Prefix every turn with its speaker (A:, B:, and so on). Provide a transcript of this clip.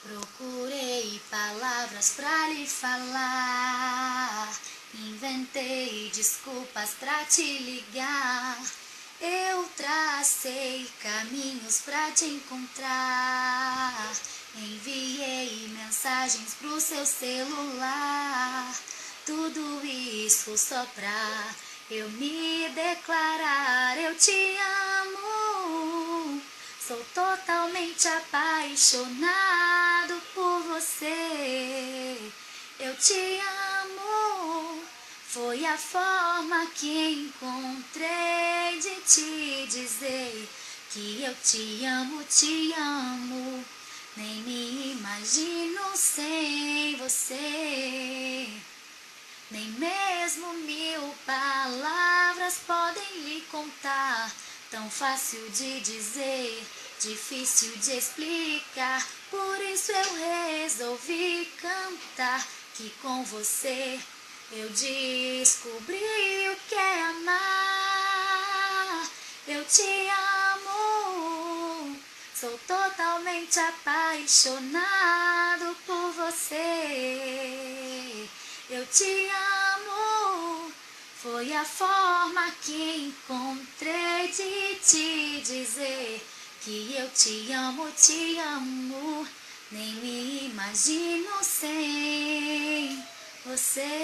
A: Procurei palavras pra lhe falar, inventei desculpas pra te ligar. Eu tracei caminhos pra te encontrar, enviei mensagens pro seu celular. Tudo isso só pra eu me declarar. Eu te amo, sou totalmente apaixonado por você. Eu te amo, foi a forma que encontrei de te dizer que eu te amo, te amo. Nem me imagino sem você. Nem mesmo 1000 palavras podem lhe contar. Tão fácil de dizer, difícil de explicar. Por isso eu resolvi cantar que com você eu descobri o que é amar. Eu te amo, sou totalmente apaixonado por você. Eu te amo, foi a forma que encontrei de te dizer que eu te amo, te amo. Nem me imagino sem você.